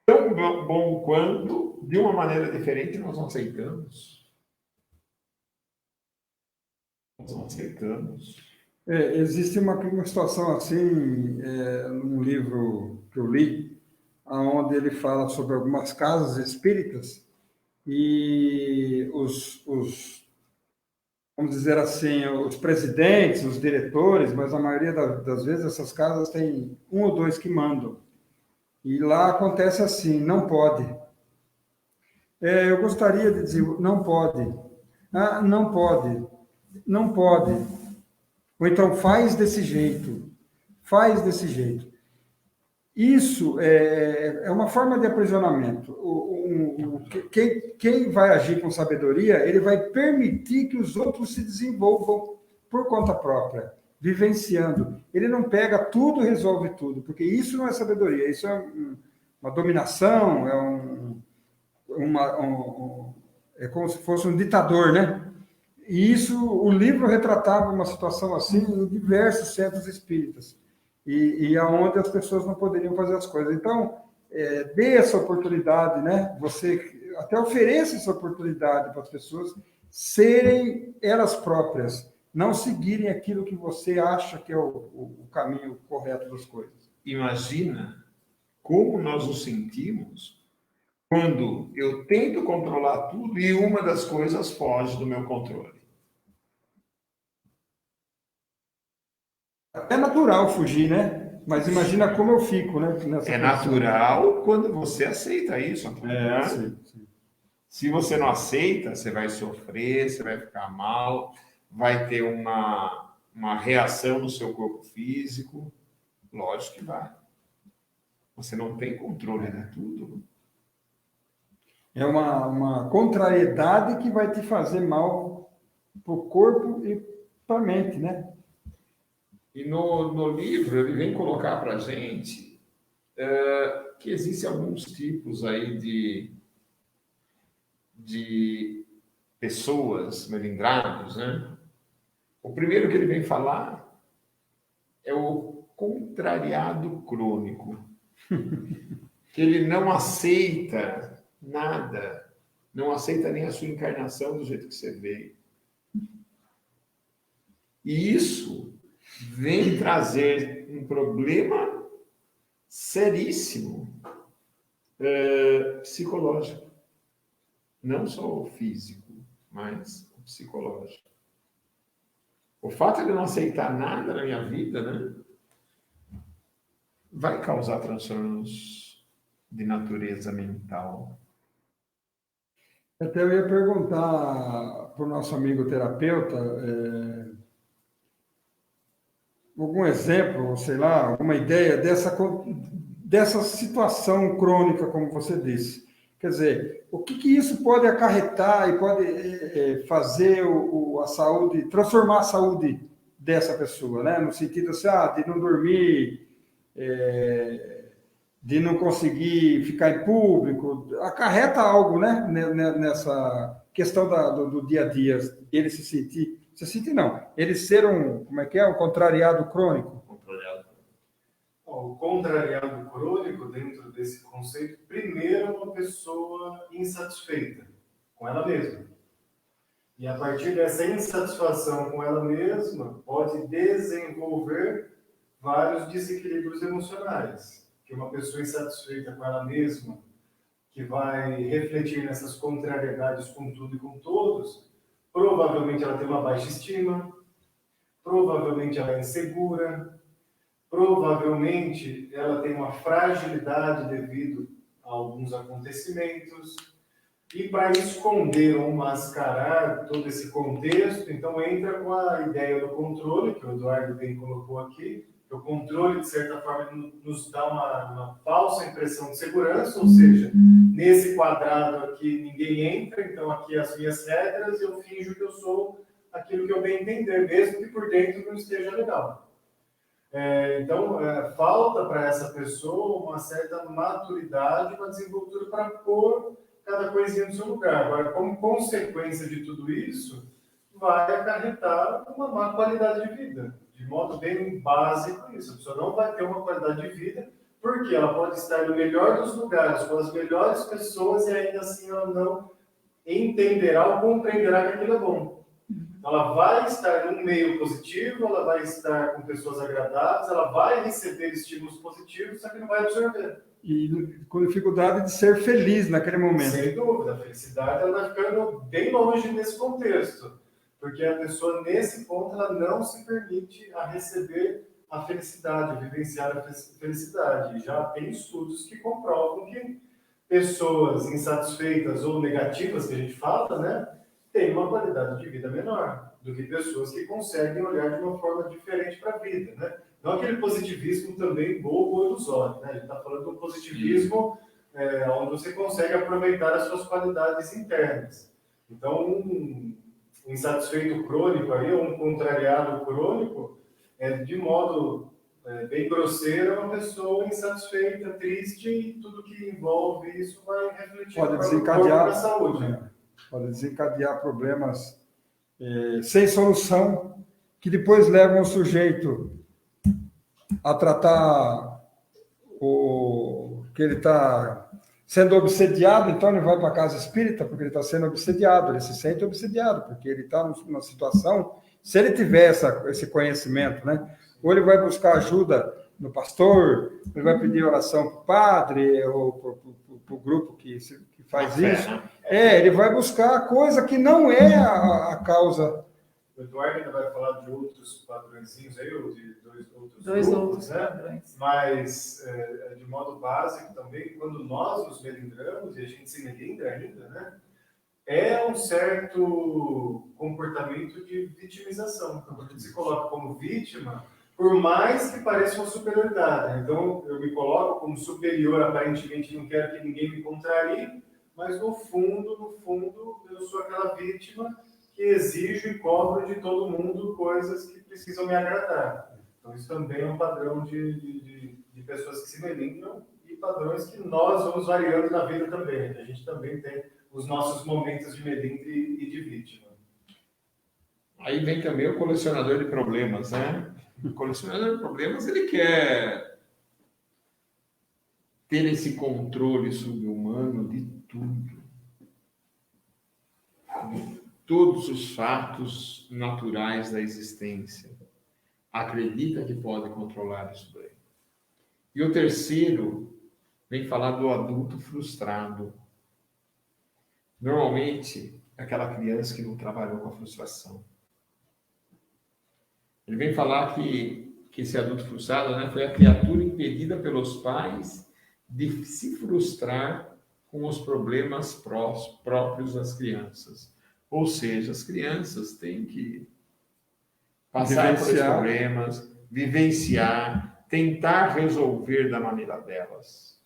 tão bom quanto, de uma maneira diferente, nós não aceitamos. Nós não aceitamos. Existe uma situação assim, num livro que eu li, onde ele fala sobre algumas casas espíritas e vamos dizer assim, os presidentes, os diretores, mas a maioria das vezes essas casas tem um ou dois que mandam. E lá acontece assim, não pode. Eu gostaria de dizer, não pode. Ah, não pode. Não pode. Ou então, faz desse jeito. Faz desse jeito. Isso é uma forma de aprisionamento. Quem vai agir com sabedoria, ele vai permitir que os outros se desenvolvam por conta própria, vivenciando. Ele não pega tudo e resolve tudo, porque isso não é sabedoria, isso é uma dominação, é como se fosse um ditador, né? E isso, o livro retratava uma situação assim em diversos centros espíritas, e aonde as pessoas não poderiam fazer as coisas. Então, dê essa oportunidade, né? Você até ofereça essa oportunidade para as pessoas serem elas próprias, não seguirem aquilo que você acha que é o caminho correto das coisas. Imagina como nós nos sentimos quando eu tento controlar tudo e uma das coisas foge do meu controle. É natural fugir, né? Mas imagina como eu fico, né? É natural quando você aceita isso. Sim. Se você não aceita, você vai sofrer, você vai ficar mal, vai ter uma reação no seu corpo físico. Lógico que vai. Você não tem controle de tudo. É uma contrariedade que vai te fazer mal para o corpo e para a mente, né? E no livro ele vem colocar para a gente que existem alguns tipos aí de pessoas melindrados, né? O primeiro que ele vem falar é o contrariado crônico, que ele não aceita nada, não aceita nem a sua encarnação do jeito que você veio. E isso vem trazer um problema seríssimo, psicológico. Não só o físico, mas o psicológico. O fato de eu não aceitar nada na minha vida, né, vai causar transtornos de natureza mental. Até eu ia perguntar para o nosso amigo terapeuta algum exemplo, sei lá, alguma ideia dessa situação crônica, como você disse. Quer dizer, o que isso pode acarretar e pode fazer a saúde, transformar a saúde dessa pessoa, né? No sentido assim, de não dormir, de não conseguir ficar em público, acarreta algo, né? Nessa questão do dia a dia, ele se sentir não, ele ser um contrariado crônico. O contrariado crônico, dentro desse conceito, primeiro é uma pessoa insatisfeita com ela mesma. E a partir dessa insatisfação com ela mesma, pode desenvolver vários desequilíbrios emocionais. Que uma pessoa insatisfeita com ela mesma, que vai refletir nessas contrariedades com tudo e com todos, provavelmente ela tem uma baixa estima, provavelmente ela é insegura, provavelmente ela tem uma fragilidade devido a alguns acontecimentos. E para esconder ou mascarar todo esse contexto, então entra com a ideia do controle, que o Eduardo bem colocou aqui. O controle, de certa forma, nos dá uma falsa impressão de segurança, ou seja, nesse quadrado aqui ninguém entra, então aqui as minhas regras, eu finjo que eu sou aquilo que eu bem entender, mesmo que por dentro não esteja legal. Então, falta para essa pessoa uma certa maturidade, uma desenvoltura para pôr cada coisinha no seu lugar. Agora, como consequência de tudo isso, vai acarretar uma má qualidade de vida. De modo bem básico isso. A pessoa não vai ter uma qualidade de vida, porque ela pode estar no melhor dos lugares, com as melhores pessoas, e ainda assim ela não entenderá ou compreenderá que aquilo é bom. Ela vai estar num meio positivo, ela vai estar com pessoas agradáveis, ela vai receber estímulos positivos, só que não vai absorver. E com dificuldade de ser feliz naquele momento. Sem dúvida, a felicidade ela vai ficando bem longe nesse contexto, porque a pessoa, nesse ponto, ela não se permite a receber a felicidade, a vivenciar a felicidade. E já tem estudos que comprovam que pessoas insatisfeitas ou negativas, que a gente fala, né, têm uma qualidade de vida menor do que pessoas que conseguem olhar de uma forma diferente para a vida, né? Não aquele positivismo também bobo ou ilusório, né? A gente está falando de um positivismo onde você consegue aproveitar as suas qualidades internas. Então, um insatisfeito crônico aí, ou um contrariado crônico, de modo bem grosseiro, é uma pessoa insatisfeita, triste, e tudo que envolve isso vai refletir na saúde. Pode desencadear problemas sem solução, que depois levam o sujeito a tratar que ele está sendo obsediado, então ele vai para a casa espírita porque ele está sendo obsediado, ele se sente obsediado, porque ele está numa situação, se ele tiver esse conhecimento, né? Ou ele vai buscar ajuda no pastor, ele vai pedir oração para o padre, ou para o grupo que faz isso. Ele vai buscar a coisa que não é a causa. O Eduardo ainda vai falar de outros padrõezinhos aí, ou de dois grupos, outros né? padrões. Mas, de modo básico também, quando nós nos melindramos, e a gente se melindra ainda, né? É um certo comportamento de vitimização. Então, quando a gente se coloca como vítima, por mais que pareça uma superioridade. Então, eu me coloco como superior, aparentemente não quero que ninguém me contrarie, mas no fundo, eu sou aquela vítima que exijo e cobro de todo mundo coisas que precisam me agradar. Então, isso também é um padrão de pessoas que se melindram e padrões que nós vamos variando na vida também. A gente também tem os nossos momentos de melindre e de vítima. Aí vem também o colecionador de problemas, né? O colecionador de problemas, ele quer ter esse controle subhumano de tudo. De todos os fatos naturais da existência. Acredita que pode controlar isso daí. E o terceiro vem falar do adulto frustrado. Normalmente, é aquela criança que não trabalhou com a frustração. Ele vem falar que esse adulto frustrado, né, foi a criatura impedida pelos pais de se frustrar com os problemas próprios das crianças. Ou seja, as crianças têm que passar por esses problemas, vivenciar, tentar resolver da maneira delas.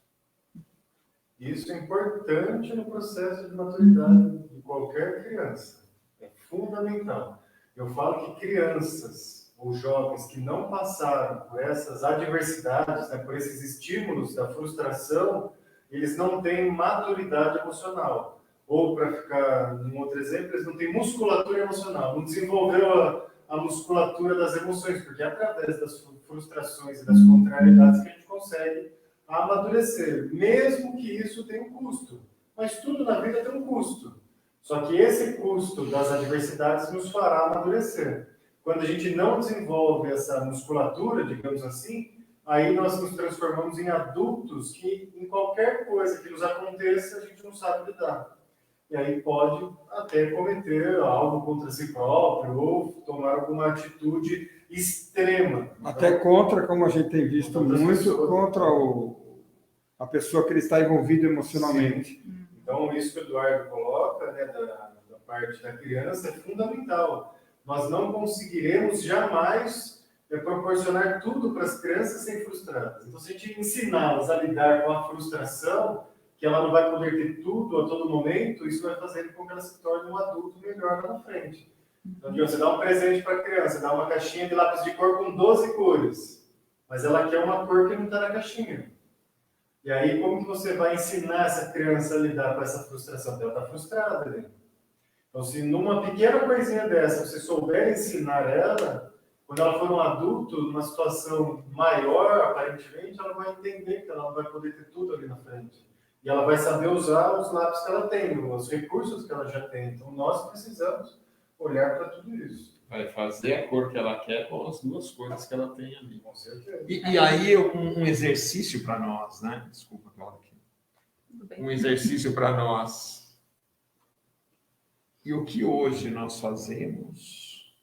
Isso é importante no processo de maturidade de qualquer criança. É fundamental. Eu falo que crianças ou jovens que não passaram por essas adversidades, né, por esses estímulos da frustração, eles não têm maturidade emocional. Ou, para ficar num outro exemplo, eles não têm musculatura emocional, não desenvolveram a musculatura das emoções, porque é através das frustrações e das contrariedades que a gente consegue amadurecer, mesmo que isso tenha um custo. Mas tudo na vida tem um custo. Só que esse custo das adversidades nos fará amadurecer. Quando a gente não desenvolve essa musculatura, digamos assim, aí nós nos transformamos em adultos que, em qualquer coisa que nos aconteça, a gente não sabe lidar. E aí pode até cometer algo contra si próprio ou tomar alguma atitude extrema. Até contra, como a gente tem visto muito, contra a pessoa que ele está envolvido emocionalmente. Sim. Então, isso que o Eduardo coloca, né, da parte da criança, é fundamental. Nós não conseguiremos jamais proporcionar tudo para as crianças sem frustradas. Então, se a gente ensiná-las a lidar com a frustração, que ela não vai poder ter tudo a todo momento, isso vai fazer com que ela se torne um adulto melhor lá na frente. Então, você dá um presente para a criança, dá uma caixinha de lápis de cor com 12 cores, mas ela quer uma cor que não está na caixinha. E aí, como que você vai ensinar essa criança a lidar com essa frustração? Ela está frustrada, né? Então, se numa pequena coisinha dessa você souber ensinar ela, quando ela for um adulto, numa situação maior, aparentemente, ela vai entender que ela não vai poder ter tudo ali na frente. E ela vai saber usar os lápis que ela tem, os recursos que ela já tem. Então, nós precisamos olhar para tudo isso. Vai fazer a cor que ela quer com as duas cores que ela tem ali. Com certeza. E aí, um exercício para nós, né? Desculpa, Cláudia. Um exercício para nós. E o que hoje nós fazemos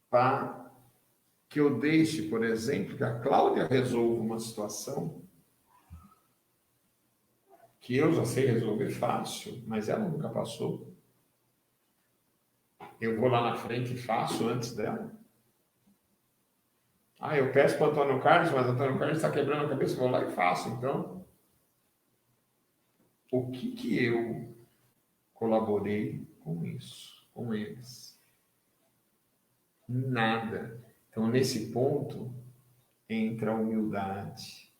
para que eu deixe, por exemplo, que a Cláudia resolva uma situação que eu já sei resolver fácil, mas ela nunca passou. Eu vou lá na frente e faço antes dela. Eu peço para o Antônio Carlos, mas o Antônio Carlos está quebrando a cabeça, eu vou lá e faço. Então, o que eu colaborei com isso, com eles? Nada. Então, nesse ponto, entra a humildade.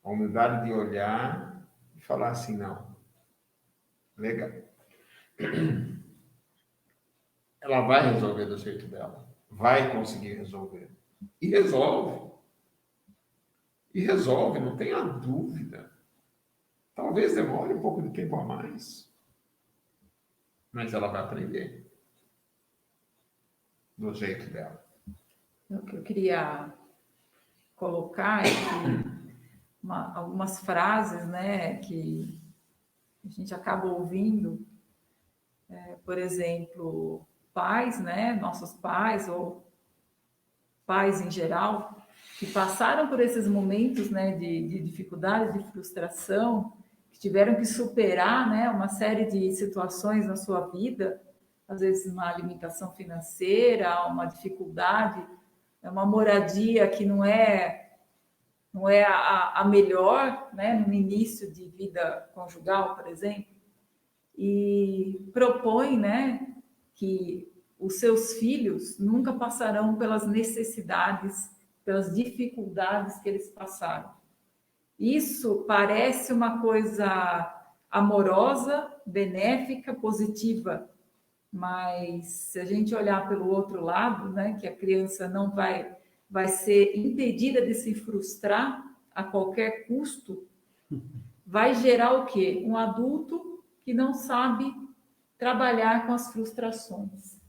A humildade de olhar e falar assim, não, legal. Ela vai resolver do jeito dela. Vai conseguir resolver. E resolve. E resolve, não tenha dúvida. Talvez demore um pouco de tempo a mais. Mas ela vai aprender. Do jeito dela. O que eu queria colocar é que algumas frases, né, que a gente acaba ouvindo, por exemplo, pais, né, nossos pais ou pais em geral, que passaram por esses momentos, né, de dificuldade, de frustração, que tiveram que superar, né, uma série de situações na sua vida, às vezes uma limitação financeira, uma dificuldade, uma moradia que não é a melhor, né, no início de vida conjugal, por exemplo, e propõe, né, que os seus filhos nunca passarão pelas necessidades, pelas dificuldades que eles passaram. Isso parece uma coisa amorosa, benéfica, positiva, Mas se a gente olhar pelo outro lado, né, que a criança não vai ser impedida de se frustrar a qualquer custo, vai gerar o quê? Um adulto que não sabe trabalhar com as frustrações.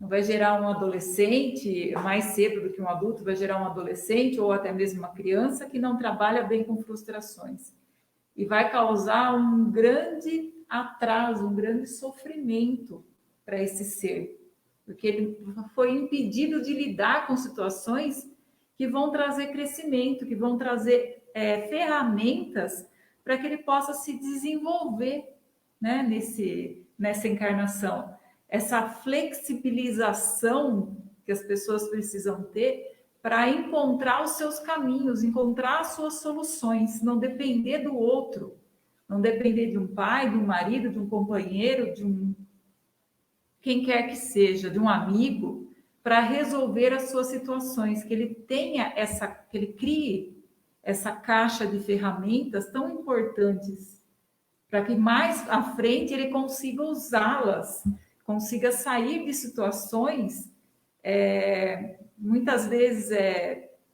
Não vai gerar um adolescente, mais cedo do que um adulto, vai gerar um adolescente ou até mesmo uma criança que não trabalha bem com frustrações. E vai causar um grande atraso, um grande sofrimento para esse ser, porque ele foi impedido de lidar com situações que vão trazer crescimento, que vão trazer ferramentas para que ele possa se desenvolver, né, nessa encarnação. Essa flexibilização que as pessoas precisam ter para encontrar os seus caminhos, encontrar as suas soluções, não depender do outro, não depender de um pai, de um marido, de um companheiro, de quem quer que seja, de um amigo, para resolver as suas situações, que ele tenha que ele crie essa caixa de ferramentas tão importantes, para que mais à frente ele consiga usá-las, consiga sair de situações muitas vezes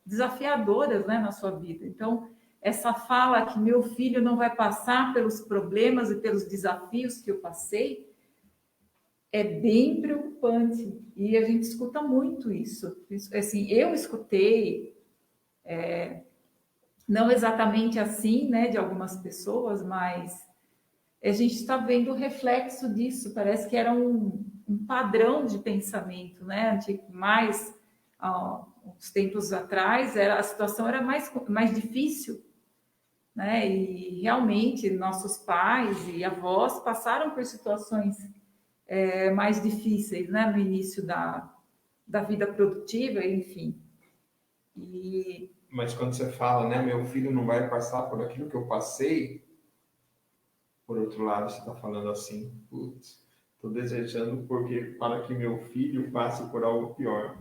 desafiadoras, né, na sua vida. Então, essa fala que meu filho não vai passar pelos problemas e pelos desafios que eu passei é bem preocupante. E a gente escuta muito isso. Assim, eu escutei, não exatamente assim, né, de algumas pessoas, mas a gente está vendo o reflexo disso. Parece que era um padrão de pensamento, né? Mais uns tempos atrás, a situação era mais difícil, né? E realmente nossos pais e avós passaram por situações mais difíceis, né? No início da vida produtiva, enfim. Mas quando você fala, né, meu filho não vai passar por aquilo que eu passei, por outro lado, você está falando assim, putz, estou desejando para que meu filho passe por algo pior.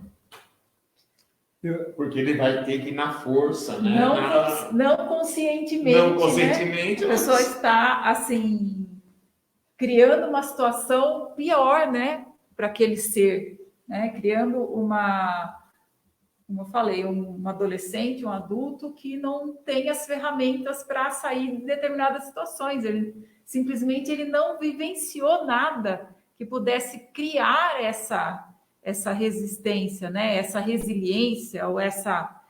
Porque ele vai ter que ir na força, né? Não conscientemente. Não conscientemente. Né? A pessoa está, assim, criando uma situação pior, né? Para aquele ser, né? Criando como eu falei, um adolescente, um adulto que não tem as ferramentas para sair de determinadas situações. Ele não vivenciou nada que pudesse criar essa resistência, né? Essa resiliência ou essa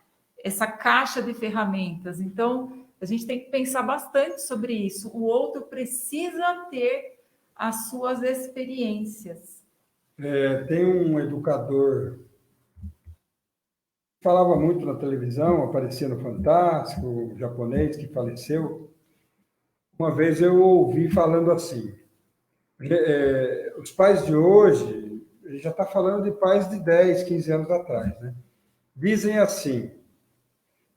caixa de ferramentas. Então, a gente tem que pensar bastante sobre isso. O outro precisa ter as suas experiências. Tem um educador que falava muito na televisão, aparecia no Fantástico, um japonês que faleceu. Uma vez eu ouvi falando assim, os pais de hoje, ele já está falando de pais de 10, 15 anos atrás, né? Dizem assim,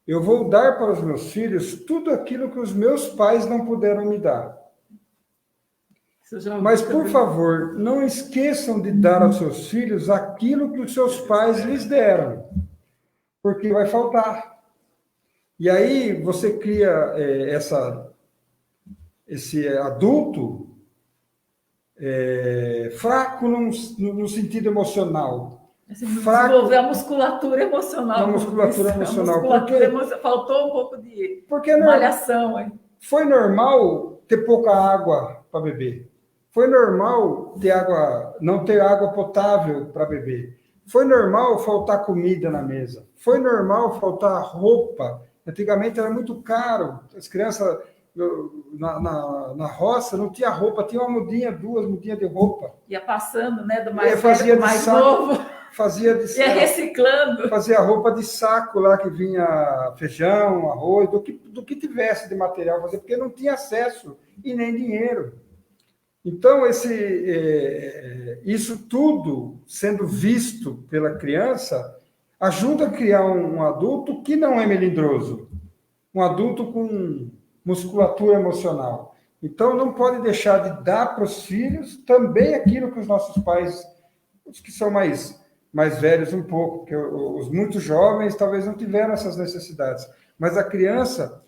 eu vou dar para os meus filhos tudo aquilo que os meus pais não puderam me dar. Mas, por favor, não esqueçam de dar aos seus filhos aquilo que os seus pais lhes deram, porque vai faltar. E aí você cria esse adulto fraco no sentido emocional. Assim, desenvolver a musculatura emocional. A musculatura emocional. Faltou um pouco de malhação. Aí. Foi normal ter pouca água para beber. Foi normal não ter água potável para beber. Foi normal faltar comida na mesa. Foi normal faltar roupa. Antigamente era muito caro. As crianças na roça não tinha roupa, tinha uma mudinha, 2 mudinhas de roupa. Ia passando, né, do mais velho pro mais novo. Ia reciclando. Fazia roupa de saco lá que vinha feijão, arroz, do que tivesse de material fazer, porque não tinha acesso e nem dinheiro. Então, isso tudo sendo visto pela criança ajuda a criar um adulto que não é melindroso, um adulto com musculatura emocional. Então, não pode deixar de dar para os filhos também aquilo que os nossos pais, os que são mais velhos um pouco, porque os muito jovens talvez não tiveram essas necessidades. Mas a criança,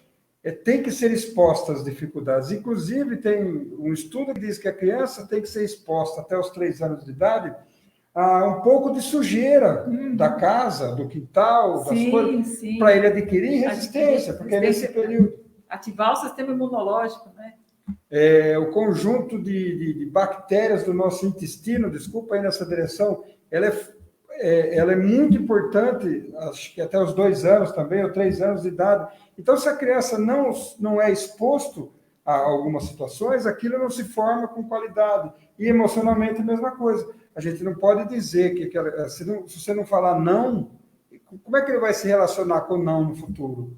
tem que ser exposta às dificuldades. Inclusive, tem um estudo que diz que a criança tem que ser exposta até os 3 anos de idade a um pouco de sujeira da casa, do quintal, das coisas, para ele adquirir resistência, porque é nesse período. Ativar o sistema imunológico, né? O conjunto de bactérias do nosso intestino, desculpa aí nessa direção, ela é muito importante, acho que até os 2 anos também, ou 3 anos de idade. Então, se a criança não é exposto a algumas situações, aquilo não se forma com qualidade. E emocionalmente a mesma coisa. A gente não pode dizer que se você não falar não, como é que ele vai se relacionar com não no futuro?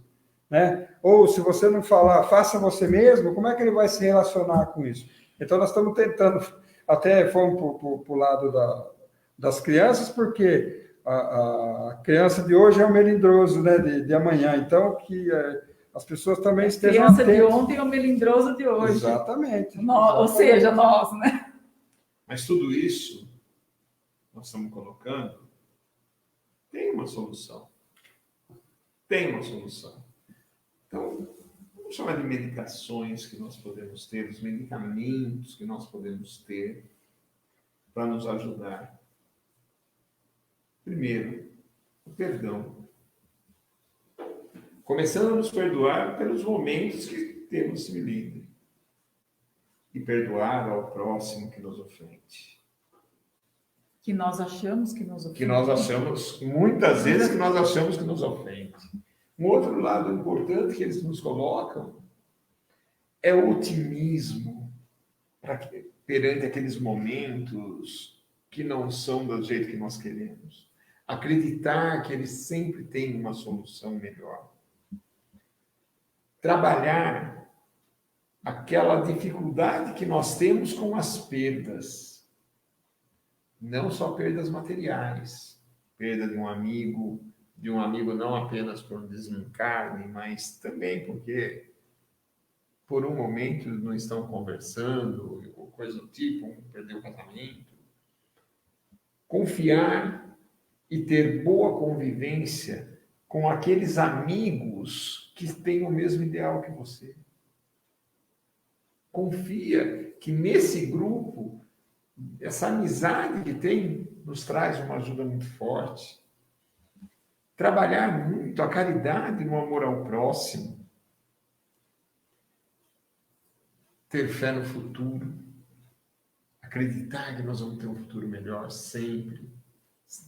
Né? Ou se você não falar, faça você mesmo, como é que ele vai se relacionar com isso? Então, nós estamos tentando, até fomos para o lado das crianças, porque a criança de hoje é o melindroso, né, de amanhã. Então, que as pessoas também estejam atentas. A criança de ontem é o melindroso de hoje. Exatamente. Ou seja, nós, né? Mas tudo isso nós estamos colocando tem uma solução. Tem uma solução. Então, vamos chamar de medicações que nós podemos ter, os medicamentos que nós podemos ter para nos ajudar. Primeiro, o perdão. Começando a nos perdoar pelos momentos que temos sido livres. E perdoar ao próximo que nos ofende. Que nós achamos que nos ofende. Que nós achamos, muitas vezes, que nós achamos que nos ofende. Um outro lado importante que eles nos colocam é o otimismo perante aqueles momentos que não são do jeito que nós queremos. Acreditar que eles sempre têm uma solução melhor. Trabalhar aquela dificuldade que nós temos com as perdas. Não só perdas materiais, perda de um amigo não apenas por um desencarne, mas também porque por um momento não estão conversando, ou coisa do tipo, um perdeu o casamento. Confiar e ter boa convivência com aqueles amigos que têm o mesmo ideal que você. Confia que nesse grupo, essa amizade que tem, nos traz uma ajuda muito forte. Trabalhar muito a caridade no amor ao próximo. Ter fé no futuro. Acreditar que nós vamos ter um futuro melhor sempre.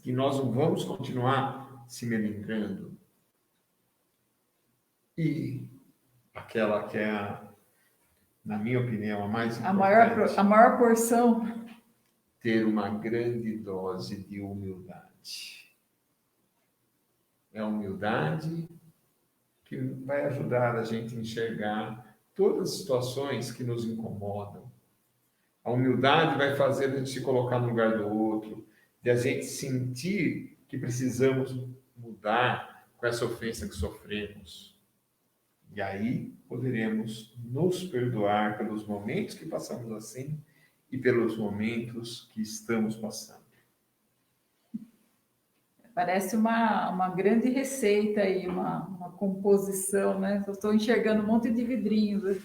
Que nós não vamos continuar se melindrando. E aquela que é, na minha opinião, a mais importante. A maior porção. Ter uma grande dose de humildade. É a humildade que vai ajudar a gente a enxergar todas as situações que nos incomodam. A humildade vai fazer a gente se colocar no lugar do outro, de a gente sentir que precisamos mudar com essa ofensa que sofremos. E aí poderemos nos perdoar pelos momentos que passamos assim e pelos momentos que estamos passando. Parece uma grande receita aí, uma composição, né? Eu estou enxergando um monte de vidrinhos.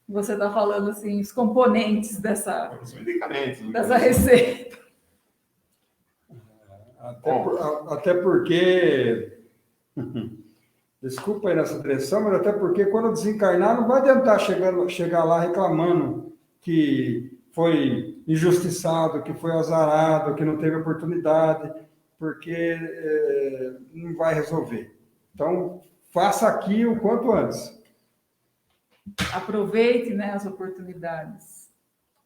Você está falando assim, os componentes dessa receita. Até porque, desculpa aí nessa direção, mas até porque quando desencarnar não vai adiantar chegar lá reclamando que foi injustiçado, que foi azarado, que não teve oportunidade, porque não vai resolver. Então, faça aqui o quanto antes. Aproveite, né, as oportunidades.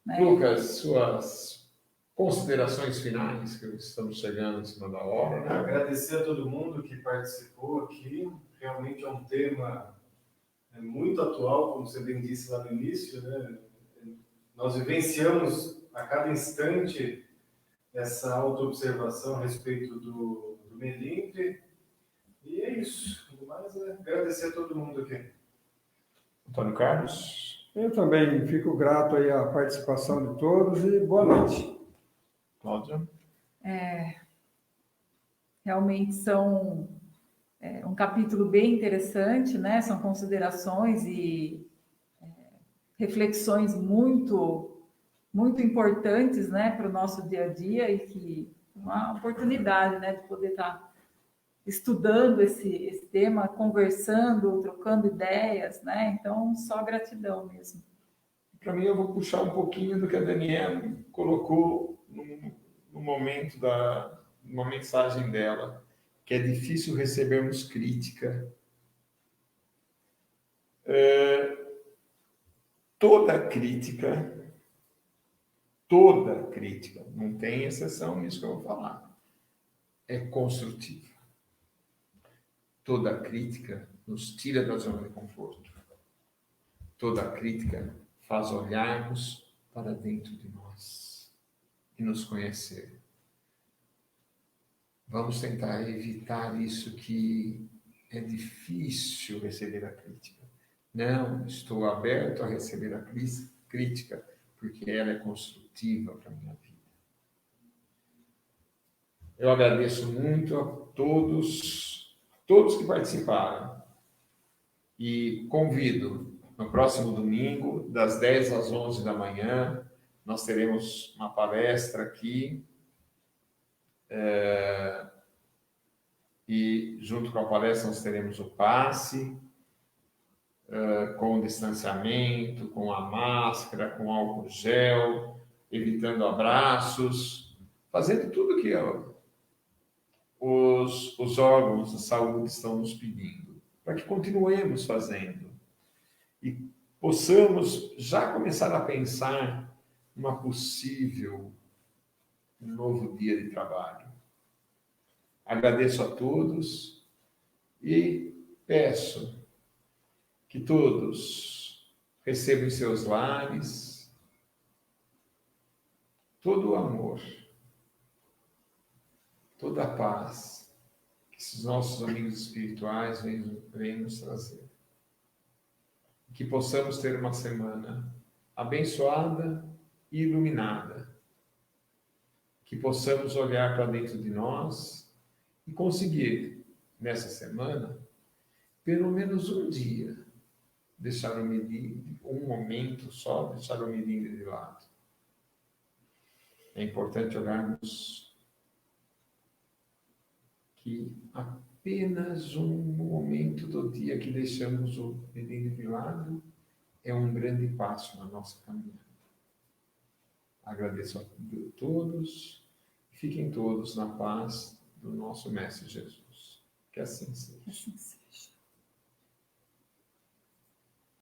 Né? Lucas, suas considerações finais, que estamos chegando em cima da hora. Né? Agradecer a todo mundo que participou aqui. Realmente é um tema muito atual, como você bem disse lá no início, né? Nós vivenciamos a cada instante essa autoobservação a respeito do melindre. E é isso. Mas agradecer a todo mundo aqui. Antônio Carlos. Eu também fico grato aí à participação de todos e boa noite. Cláudia. Realmente são um capítulo bem interessante, né? São considerações e reflexões muito importantes, né, para o nosso dia a dia e que uma oportunidade, né, de poder estar estudando esse tema, conversando, trocando ideias, né? Então, só gratidão mesmo. Para mim, eu vou puxar um pouquinho do que a Daniela colocou no momento numa mensagem dela, que é difícil recebermos crítica. Toda crítica, não tem exceção nisso que eu vou falar, é construtiva. Toda crítica nos tira da zona de conforto. Toda crítica faz olharmos para dentro de nós e nos conhecer. Vamos tentar evitar isso que é difícil receber a crítica. Não, estou aberto a receber a crítica, porque ela é construtiva para a minha vida. Eu agradeço muito a todos que participaram. E convido, no próximo domingo, das 10 às 11 da manhã, nós teremos uma palestra aqui, e junto com a palestra nós teremos o passe, com o distanciamento, com a máscara, com álcool gel, evitando abraços, fazendo tudo que os órgãos de saúde estão nos pedindo, para que continuemos fazendo e possamos já começar a pensar numa possível novo dia de trabalho. Agradeço a todos e peço que todos recebam em seus lares todo o amor, toda a paz que esses nossos amigos espirituais vêm nos trazer. Que possamos ter uma semana abençoada e iluminada. Que possamos olhar para dentro de nós e conseguir, nessa semana, pelo menos um dia, deixar o melindre, um momento só, deixar o melindre de lado. É importante olharmos que apenas um momento do dia que deixamos o melindre de lado é um grande passo na nossa caminhada. Agradeço a todos, fiquem todos na paz do nosso Mestre Jesus. Que assim seja.